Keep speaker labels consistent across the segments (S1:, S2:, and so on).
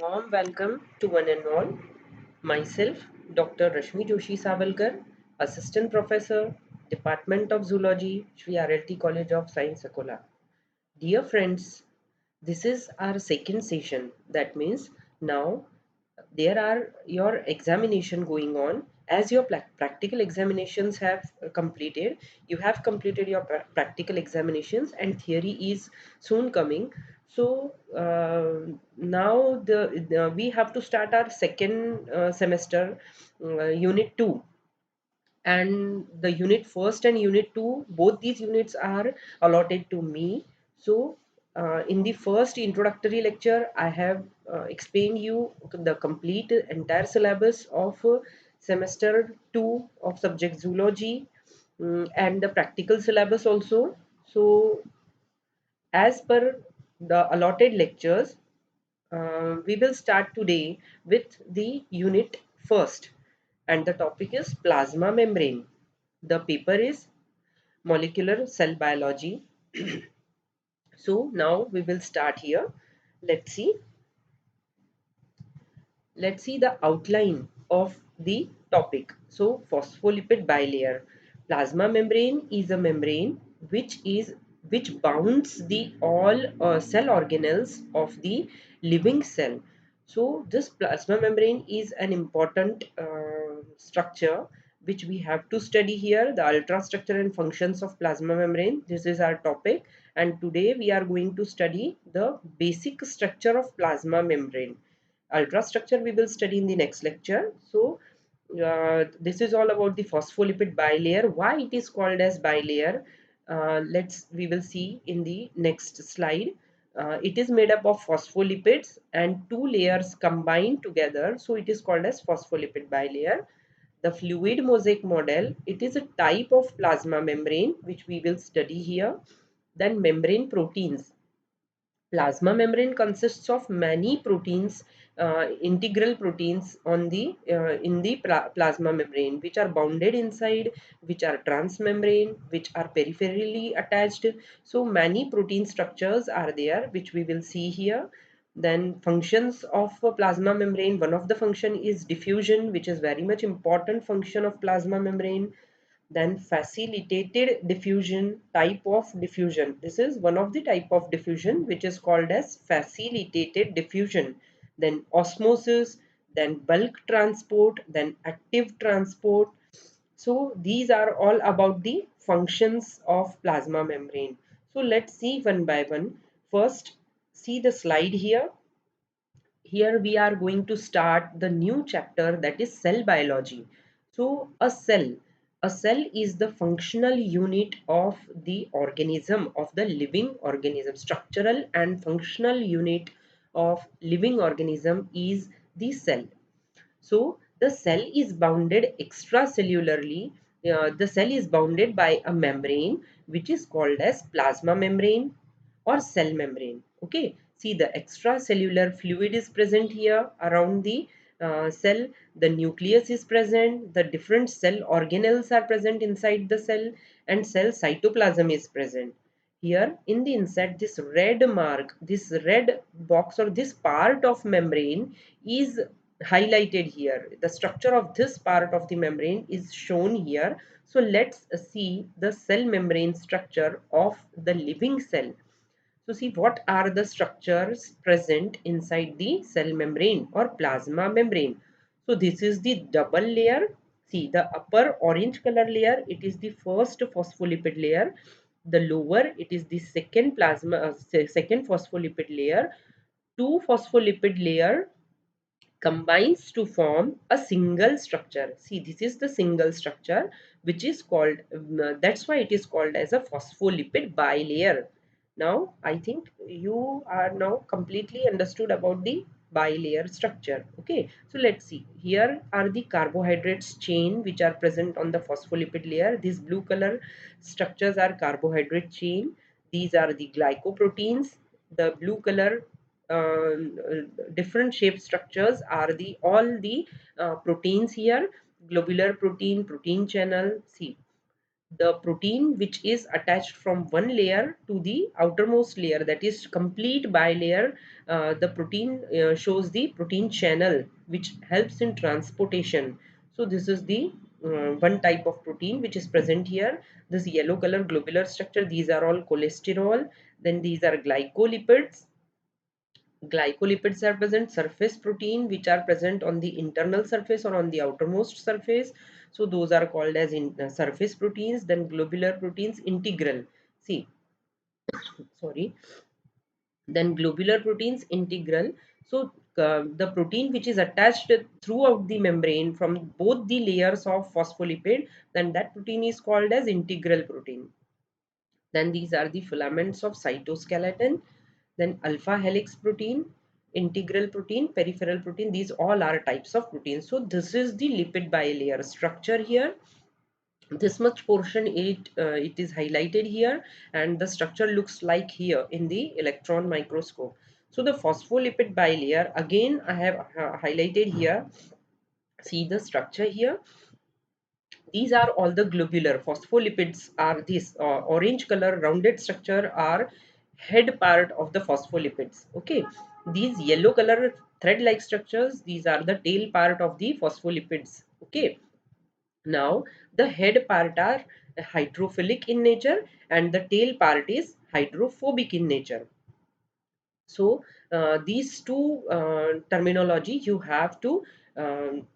S1: Warm welcome to one and all. Myself, Dr. Rashmi Joshi Savalkar, Assistant Professor, Department of Zoology, Shri RLT College of Science, Akola. Dear friends, this is our second session. That means now there are your examination going on. As your practical examinations have completed, you have completed your practical examinations and theory is soon coming. So now we have to start our second semester, unit 2, and the unit first and unit 2, both these units are allotted to me. So in the first introductory lecture I have explained you the complete entire syllabus of semester 2 of subject zoology, and the practical syllabus also. So as per the allotted lectures, we will start today with the unit first, and the topic is plasma membrane. The paper is molecular cell biology. So now we will start here. Let's see. Let's see the outline of the topic. So phospholipid bilayer. Plasma membrane is a membrane which bounds the all cell organelles of the living cell. So this plasma membrane is an important structure which we have to study here. The ultrastructure and functions of plasma membrane. This is our topic, and today we are going to study the basic structure of plasma membrane. Ultrastructure we will study in the next lecture. So this is all about the phospholipid bilayer. Why it is called as bilayer? We will see in the next slide. It is made up of phospholipids and two layers combined together, so it is called as phospholipid bilayer. The fluid mosaic model, it is a type of plasma membrane which we will study here. Then membrane proteins. Plasma membrane consists of many proteins, integral proteins on the in the plasma membrane, which are bounded inside, which are transmembrane, which are peripherally attached. So many protein structures are there, which we will see here. Then functions of a plasma membrane. One of the function is diffusion, which is very much important function of plasma membrane. Then facilitated diffusion, type of diffusion, this is one of the type of diffusion which is called as facilitated diffusion. Then osmosis, then bulk transport, then active transport. So these are all about the functions of plasma membrane. So let's see one by one. First, see the slide here. Here we are going to start the new chapter, that is cell biology. So a cell is the functional unit of the organism, of the living organism. Structural and functional unit of living organism is the cell. So the cell is bounded extracellularly. The cell is bounded by a membrane which is called as plasma membrane or cell membrane. Okay, see the extracellular fluid is present here around the cell. The nucleus is present. The different cell organelles are present inside the cell, and cell cytoplasm is present. Here in the inside, this red mark, this red box or this part of membrane is highlighted here. The structure of this part of the membrane is shown here. So let's see the cell membrane structure of the living cell. So see what are the structures present inside the cell membrane or plasma membrane. So this is the double layer. See the upper orange color layer, it is the first phospholipid layer. The lower, it is the second second phospholipid layer. Two phospholipid layer combines to form a single structure. See, this is the single structure which is called, that's why it is called as a phospholipid bilayer. Now, I think you are now completely understood about the bilayer structure. Okay, so let's see. Here are the carbohydrates chain which are present on the phospholipid layer. These blue color structures are carbohydrate chain. These are the glycoproteins. The blue color different shape structures are the all the proteins here. Globular protein, protein channel. See, the protein which is attached from one layer to the outermost layer, that is complete bilayer. The protein shows the protein channel which helps in transportation. So this is the one type of protein which is present here. This yellow color globular structure, these are all cholesterol. Then these are glycolipids. Glycolipids are present, surface protein which are present on the internal surface or on the outermost surface. So those are called as surface proteins. Then globular proteins, integral. See, sorry. Then globular proteins, integral. So the protein which is attached throughout the membrane from both the layers of phospholipid, then that protein is called as integral protein. Then these are the filaments of cytoskeleton. Then alpha helix protein, integral protein, peripheral protein, these all are types of proteins. So this is the lipid bilayer structure here. This much portion it is highlighted here, and the structure looks like here in the electron microscope. So the phospholipid bilayer, again I have highlighted here. See the structure here. These are all the globular phospholipids. Are this orange color rounded structure are head part of the phospholipids. Okay, these yellow color thread like structures, these are the tail part of the phospholipids. Okay, now the head part are hydrophilic in nature and the tail part is hydrophobic in nature. So these two terminology you have to um,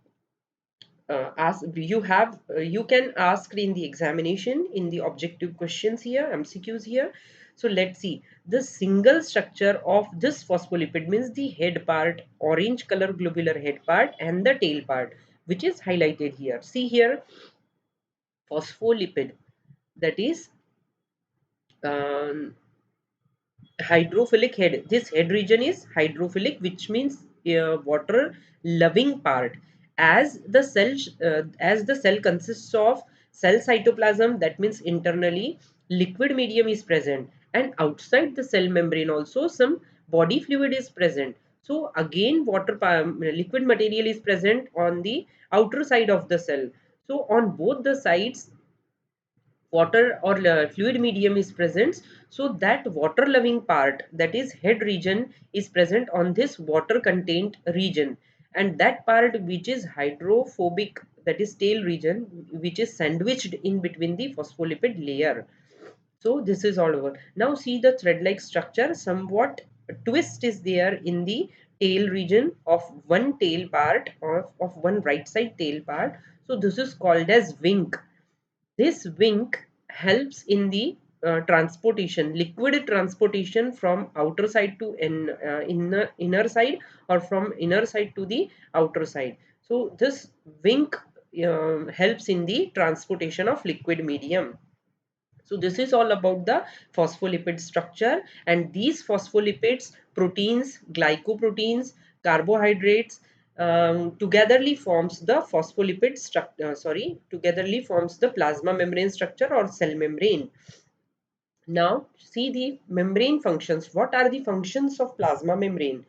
S1: ask. You can ask in the examination in the objective questions here, MCQs here. So let's see the single structure of this phospholipid, means the head part, orange color globular head part, and the tail part, which is highlighted here. See here, phospholipid, that is um, hydrophilic head. This head region is hydrophilic, which means water loving part. As the cell consists of cell cytoplasm, that means internally liquid medium is present, and outside the cell membrane also some body fluid is present. So again liquid material is present on the outer side of the cell. So on both the sides water or fluid medium is present. So that water loving part, that is head region, is present on this water contained region, and that part which is hydrophobic, that is tail region, which is sandwiched in between the phospholipid layer. So this is all over. Now see the thread like structure, somewhat twist is there in the tail region of one tail part of one right side tail part. So this is called as wing. This wing helps in the transportation, liquid transportation from outer side to inner side, or from inner side to the outer side. So this wing helps in the transportation of liquid medium. So this is all about the phospholipid structure, and these phospholipids, proteins, glycoproteins, carbohydrates, togetherly forms the phospholipid structure. Togetherly forms the plasma membrane structure or cell membrane. Now see the membrane functions. What are the functions of plasma membrane?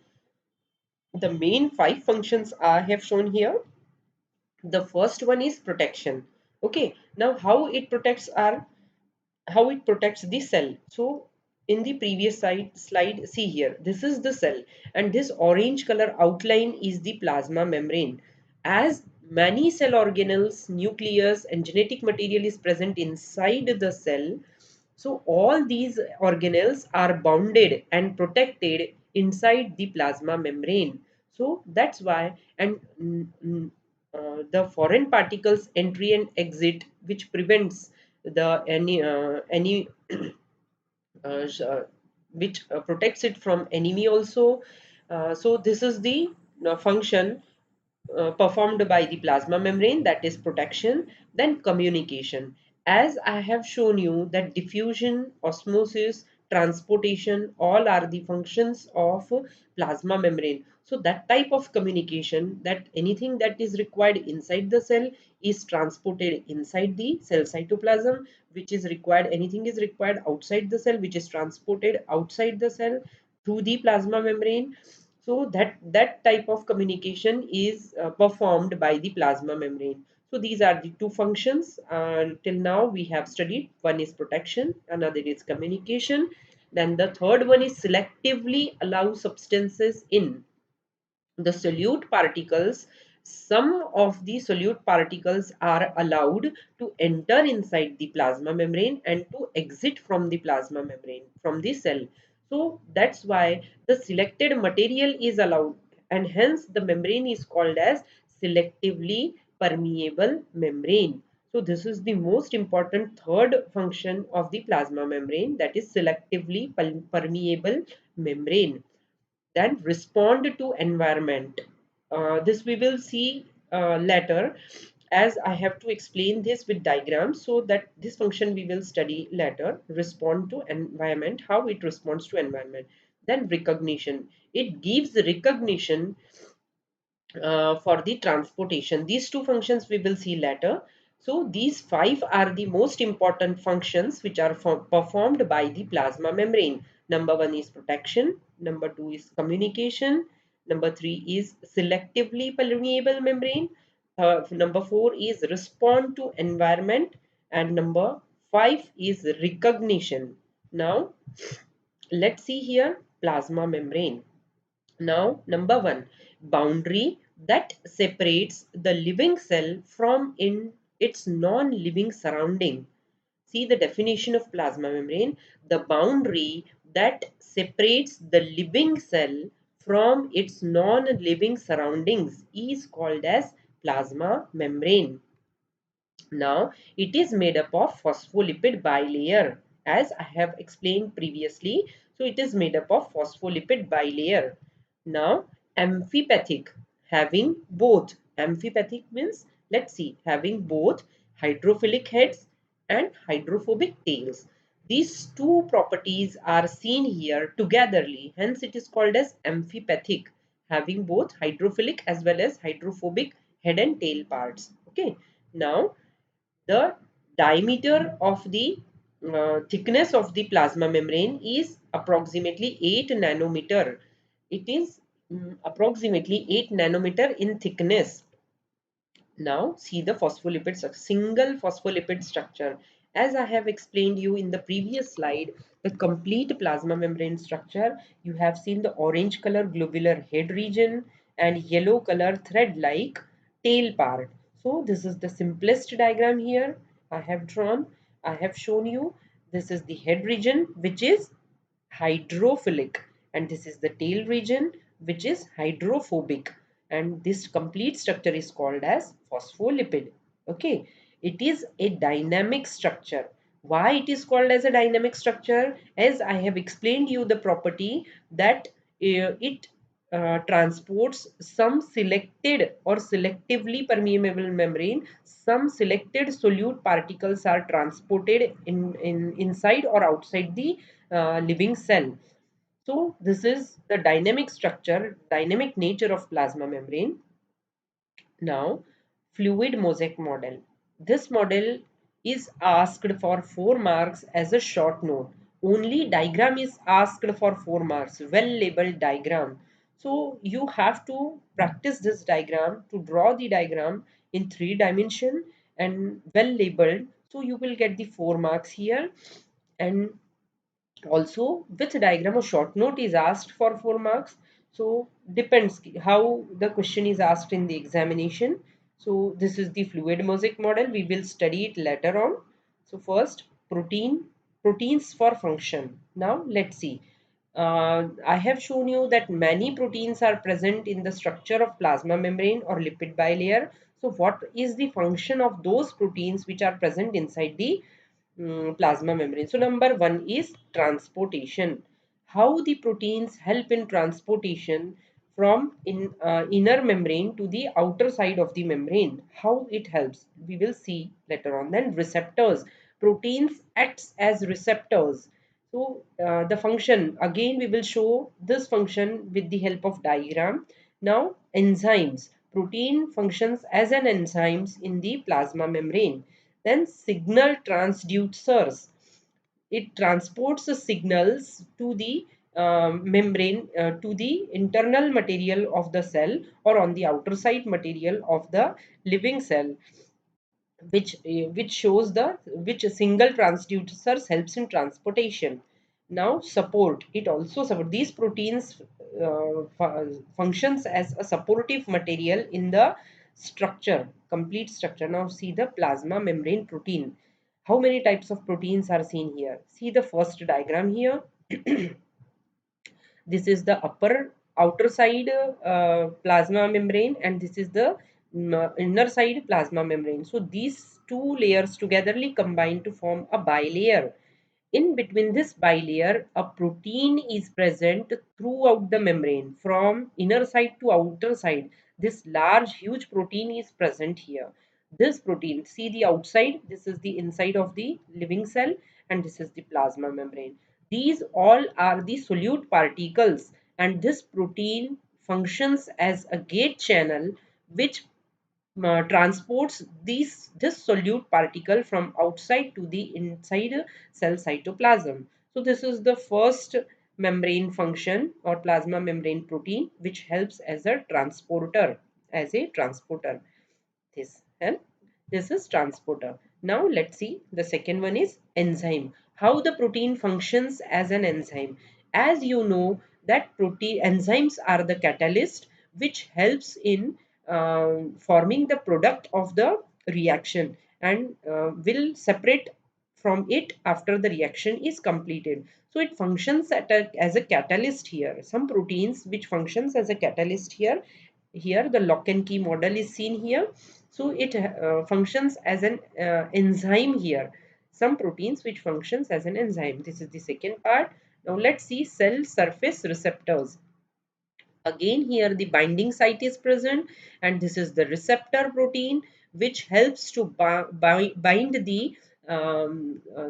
S1: The main five functions I have shown here. The first one is protection. Okay, now how it protects the cell. So in the previous slide, see here, this is the cell, and this orange color outline is the plasma membrane. As many cell organelles, nucleus, and genetic material is present inside the cell, so all these organelles are bounded and protected inside the plasma membrane. So that's why, and the foreign particles entry and exit, which prevents the any which protects it from enemy also. So this is the function performed by the plasma membrane, that is protection. Then communication, as I have shown you that diffusion, osmosis, transportation, all are the functions of plasma membrane. So that type of communication, that anything that is required inside the cell is transported inside the cell cytoplasm, which is required, anything is required outside the cell, which is transported outside the cell through the plasma membrane. So that type of communication is performed by the plasma membrane. So these are the two functions. Till now we have studied. One is protection, another is communication. Then the third one is selectively allow substances in the solute particles. Some of the solute particles are allowed to enter inside the plasma membrane and to exit from the plasma membrane, from the cell. So that's why the selected material is allowed, and hence the membrane is called as selectively permeable membrane. So this is the most important third function of the plasma membrane, that is selectively permeable membrane. Then respond to environment. This we will see later, as I have to explain this with diagrams, so that this function we will study later. Respond to environment, how it responds to environment. Then recognition, it gives recognition for the transportation. These two functions we will see later. So these five are the most important functions which are performed by the plasma membrane. Number one is protection, number two is communication, number three is selectively permeable membrane, number four is respond to environment, and number five is recognition. Now let's see here plasma membrane. Now, number one, boundary that separates the living cell from in its non-living surrounding. See the definition of plasma membrane. The boundary that separates the living cell from its non-living surroundings is called as plasma membrane. Now, it is made up of phospholipid bilayer, as I have explained previously. So, it is made up of phospholipid bilayer. Now, amphipathic, having both. Amphipathic means, let's see, having both hydrophilic heads and hydrophobic tails. These two properties are seen here togetherly. Hence, it is called as amphipathic, having both hydrophilic as well as hydrophobic head and tail parts. Okay. Now, the diameter of the thickness of the plasma membrane is approximately 8 nanometer. It is approximately 8 nanometer in thickness. Now see the phospholipid structure, single phospholipid structure. As I have explained you in the previous slide, the complete plasma membrane structure, you have seen the orange color globular head region and yellow color thread-like tail part. So this is the simplest diagram here I have drawn. I have shown you this is the head region which is hydrophilic, and this is the tail region which is hydrophobic, and this complete structure is called as phospholipid. Okay, it is a dynamic structure. Why it is called as a dynamic structure? As I have explained you the property that it transports some selected or selectively permeable membrane. Some selected solute particles are transported in inside or outside the living cell. So this is the dynamic structure, dynamic nature of plasma membrane. Now, fluid mosaic model. This model is asked for 4 marks as a short note. Only diagram is asked for 4 marks, well labeled diagram. So you have to practice this diagram, to draw the diagram in 3 dimension and well labeled. So you will get the 4 marks here. And also with diagram, a short note is asked for 4 marks. So depends how the question is asked in the examination. So this is the fluid mosaic model, we will study it later on. So first, proteins for function. Now let's see. I have shown you that many proteins are present in the structure of plasma membrane or lipid bilayer. So what is the function of those proteins which are present inside the plasma membrane? So number one is transportation. How the proteins help in transportation from inner membrane to the outer side of the membrane. How it helps, we will see later on. Then receptors. Proteins acts as receptors. So the function, again we will show this function with the help of diagram. Now enzymes. Protein functions as an enzymes in the plasma membrane. Then signal transducers. It transports the signals to the membrane, to the internal material of the cell or on the outer side material of the living cell. which shows the which single transducers helps in transportation. Now support, it also support these proteins functions as a supportive material in the structure, complete structure. Now see the plasma membrane protein. How many types of proteins are seen here? See the first diagram here. This is the upper outer side plasma membrane, and this is the inner side plasma membrane. So these two layers togetherly combine to form a bilayer. In between this bilayer, a protein is present throughout the membrane from inner side to outer side. This large, huge protein is present here. This protein, see the outside, this is the inside of the living cell, and this is the plasma membrane. These all are the solute particles, and this protein functions as a gate channel which transports this solute particle from outside to the inside cell cytoplasm. So this is the first membrane function or plasma membrane protein which helps as a transporter, as a transporter. This and this is transporter. Now let's see the second one is enzyme. How the protein functions as an enzyme. As you know that protein enzymes are the catalyst which helps in forming the product of the reaction, and will separate from it after the reaction is completed. So it functions as a catalyst here. Some proteins which functions as a catalyst here. Here the lock and key model is seen here. So it functions as an enzyme here. Some proteins which functions as an enzyme. This is the second part. Now let's see cell surface receptors. Again here the binding site is present, and this is the receptor protein which helps to bind the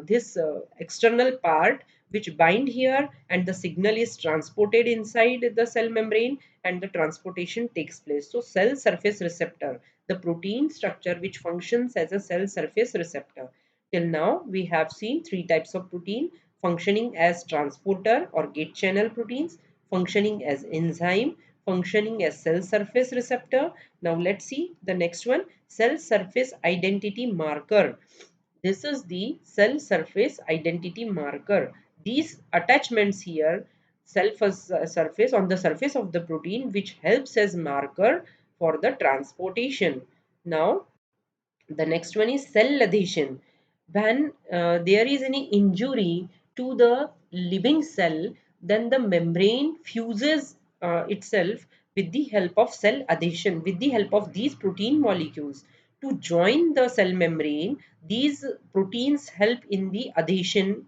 S1: this external part which bind here, and the signal is transported inside the cell membrane and the transportation takes place. So cell surface receptor, the protein structure which functions as a cell surface receptor. Till now we have seen three types of protein functioning as transporter or gate channel proteins, functioning as enzyme, functioning as cell surface receptor. Now let's see the next one, cell surface identity marker. This is the cell surface identity marker. These attachments here, surface on the surface of the protein which helps as marker for the transportation. Now the next one is cell adhesion. When there is any injury to the living cell, then the membrane fuses itself with the help of cell adhesion, with the help of these protein molecules. To join the cell membrane, these proteins help in the adhesion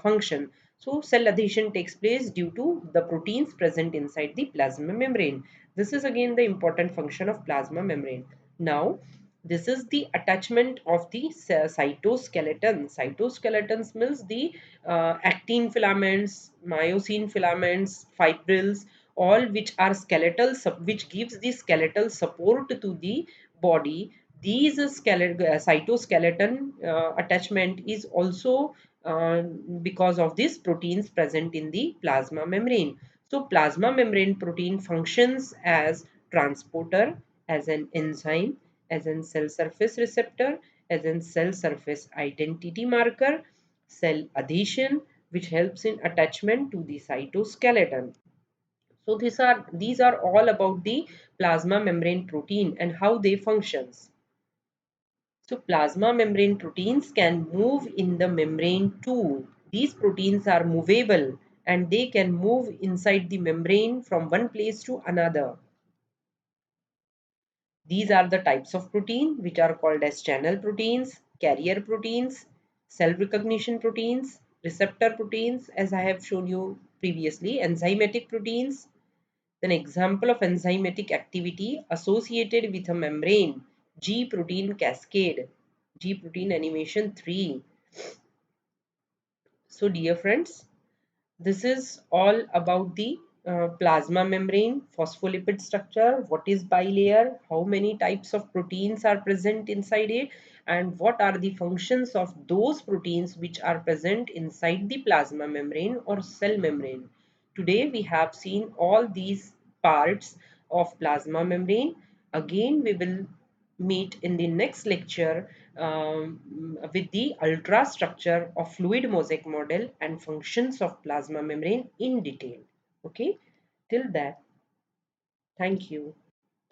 S1: function. So cell adhesion takes place due to the proteins present inside the plasma membrane. This is again the important function of plasma membrane. Now, this is the attachment of the cytoskeleton. Cytoskeletons means the actin filaments, myosin filaments, fibrils, all which are skeletal, which gives the skeletal support to the body. These cytoskeleton attachment is also because of these proteins present in the plasma membrane. So plasma membrane protein functions as transporter, as an enzyme, as in cell surface receptor, as in cell surface identity marker, cell adhesion, which helps in attachment to the cytoskeleton. So these are all about the plasma membrane protein and how they functions. So plasma membrane proteins can move in the membrane too. These proteins are movable and they can move inside the membrane from one place to another. These are the types of protein which are called as channel proteins, carrier proteins, cell recognition proteins, receptor proteins, as I have shown you previously, enzymatic proteins. An example of enzymatic activity associated with a membrane, G protein cascade, G protein animation 3. So dear friends, this is all about the plasma membrane, phospholipid structure, what is bilayer, how many types of proteins are present inside it, and what are the functions of those proteins which are present inside the plasma membrane or cell membrane. Today we have seen all these parts of plasma membrane. Again we will meet in the next lecture with the ultra structure of fluid mosaic model and functions of plasma membrane in detail. Okay, till that, thank you.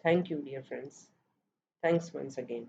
S1: Thank you, dear friends. Thanks once again.